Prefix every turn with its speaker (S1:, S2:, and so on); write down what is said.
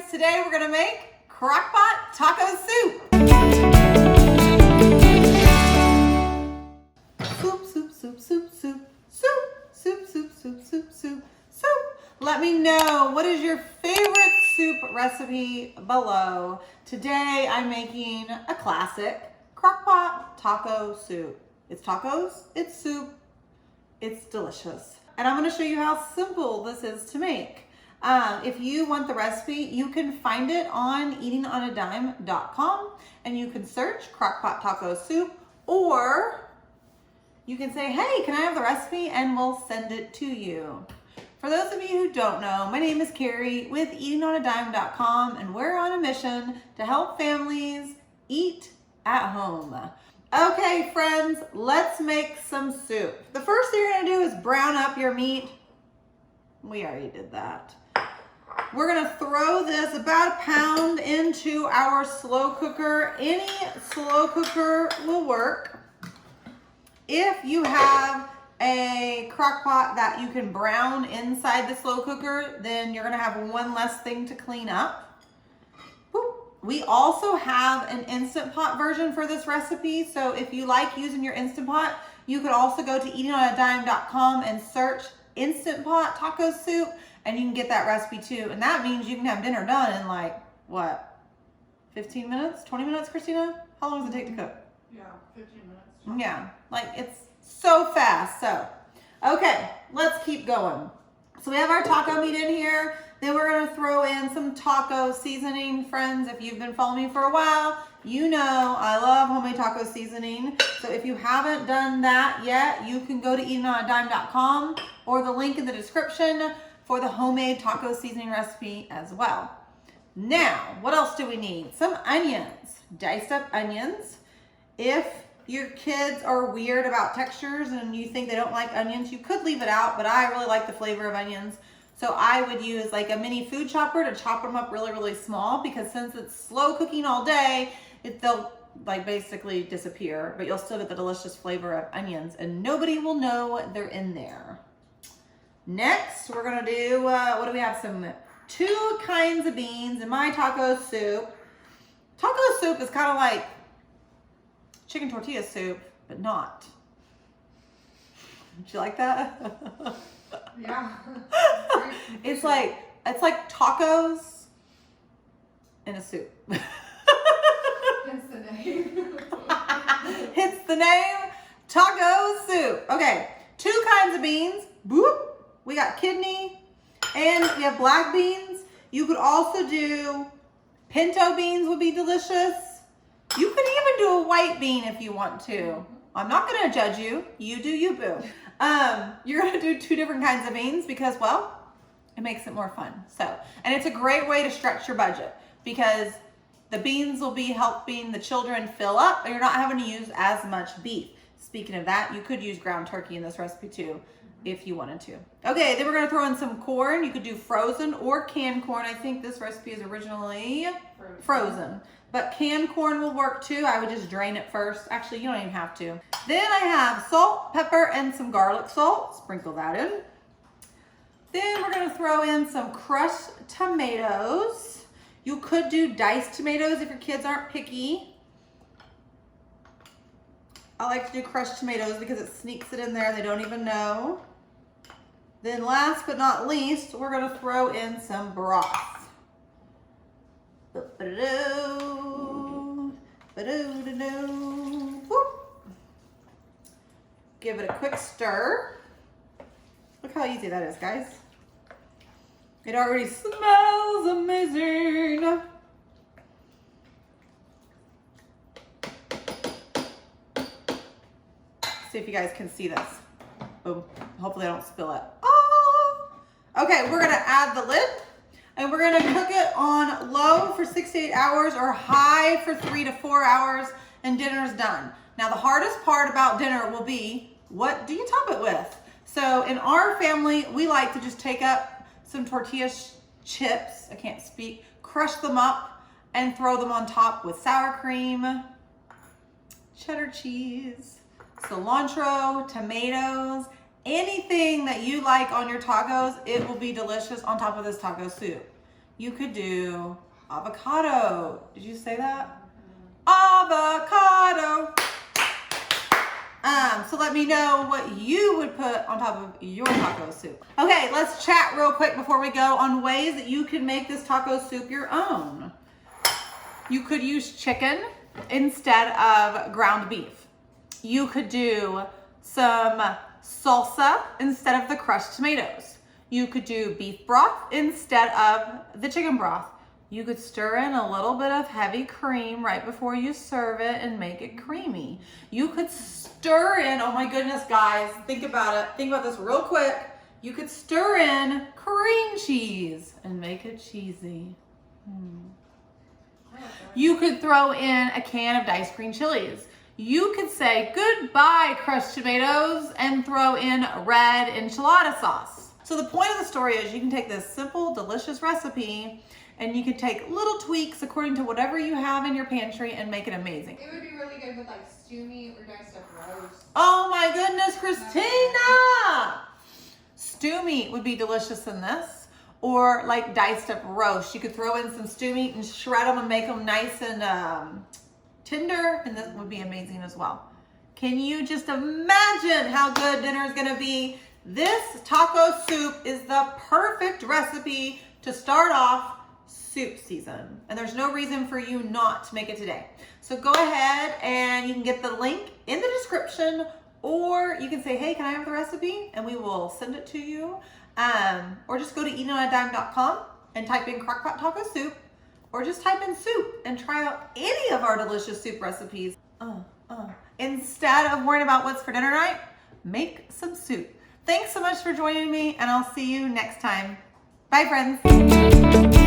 S1: friends, today we're gonna make crock-pot taco soup. Soup, soup, soup, soup, soup, soup, soup, soup, soup, soup, soup, soup. Let me know, what is your favorite soup recipe below? Today I'm making a classic crock-pot taco soup. It's tacos, it's soup, it's delicious. And I'm gonna show you how simple this is to make. If you want the recipe, you can find it on eatingonadime.com and you can search crock-pot taco soup, or you can say, hey, can I have the recipe? And we'll send it to you. For those of you who don't know, my name is Carrie with eatingonadime.com, and we're on a mission to help families eat at home. Okay, friends, let's make some soup. The first thing you're gonna do is brown up your meat. We already did that. We're gonna throw this about a pound into our slow cooker. Any slow cooker will work. If you have a crock pot that you can brown inside the slow cooker, then you're gonna have one less thing to clean up. We also have an Instant Pot version for this recipe. So if you like using your Instant Pot, you could also go to eatingonadime.com and search Instant Pot taco soup, and you can get that recipe too. And that means you can have dinner done in like, what, 15 minutes, 20 minutes, Christina? How long does it take to cook?
S2: Yeah, 15 minutes.
S1: Yeah, like it's so fast. So, okay, let's keep going. So we have our taco meat in here. Then we're gonna throw in some taco seasoning. Friends, if you've been following me for a while, you know I love homemade taco seasoning. So if you haven't done that yet, you can go to eatingonadime.com or the link in the description for the homemade taco seasoning recipe as well. Now, what else do we need? Some onions, diced up onions. If your kids are weird about textures and you think they don't like onions, you could leave it out, but I really like the flavor of onions. So I would use like a mini food chopper to chop them up really, really small, because since it's slow cooking all day, they'll like basically disappear, but you'll still get the delicious flavor of onions and nobody will know they're in there. Next, we're gonna do, what do we have? Two kinds of beans in my taco soup. Taco soup is kind of like chicken tortilla soup, but not. Did you like that?
S2: Yeah.
S1: It's like tacos in a soup.
S2: Hence the name.
S1: Hence the name, taco soup. Okay, two kinds of beans. Boop. We got kidney and we have black beans. You could also do pinto beans, would be delicious. You could even do a white bean if you want to. I'm not gonna judge you. You do you, boo. You're gonna do two different kinds of beans because, well, it makes it more fun. So, and it's a great way to stretch your budget because the beans will be helping the children fill up and you're not having to use as much beef. Speaking of that, you could use ground turkey in this recipe too, if you wanted to. Okay, then we're gonna throw in some corn. You could do frozen or canned corn. I think this recipe is originally frozen. But canned corn will work too. I would just drain it first. Actually, you don't even have to. Then I have salt, pepper, and some garlic salt. Sprinkle that in. Then we're gonna throw in some crushed tomatoes. You could do diced tomatoes if your kids aren't picky. I like to do crushed tomatoes because it sneaks it in there and they don't even know. Then last but not least, we're gonna throw in some broth. Give it a quick stir. Look how easy that is, guys. It already smells amazing. See if you guys can see this. Boom. Hopefully I don't spill it. Oh! Okay, we're gonna add the lid. And we're gonna cook it on low for 6 to 8 hours or high for 3 to 4 hours, and dinner's done. Now the hardest part about dinner will be, what do you top it with? So in our family, we like to just take up some tortilla chips, I can't speak, crush them up and throw them on top with sour cream, cheddar cheese, cilantro, tomatoes, anything that you like on your tacos, it will be delicious on top of this taco soup. You could do avocado. Did you say that? Avocado. So let me know what you would put on top of your taco soup. Okay, let's chat real quick before we go on ways that you can make this taco soup your own. You could use chicken instead of ground beef. You could do some salsa instead of the crushed tomatoes. You could do beef broth instead of the chicken broth. You could stir in a little bit of heavy cream right before you serve it and make it creamy. You could stir in, oh my goodness, guys, think about it. Think about this real quick. You could stir in cream cheese and make it cheesy. You could throw in a can of diced green chilies. You could say goodbye crushed tomatoes and throw in red enchilada sauce. So the point of the story is you can take this simple, delicious recipe and you can take little tweaks according to whatever you have in your pantry and make it amazing.
S2: It would be really good with like stew meat or diced up roast.
S1: Oh my goodness, Christina! Stew meat would be delicious in this. Or like diced up roast. You could throw in some stew meat and shred them and make them nice and tender, and this would be amazing as well. Can you just imagine how good dinner is gonna be? This taco soup is the perfect recipe to start off soup season, and there's no reason for you not to make it today. So go ahead and you can get the link in the description, or you can say, hey, can I have the recipe? And we will send it to you. Or just go to eatononadime.com and type in crockpot taco soup, or just type in soup and try out any of our delicious soup recipes. Instead of worrying about what's for dinner night, make some soup. Thanks so much for joining me, and I'll see you next time. Bye, friends.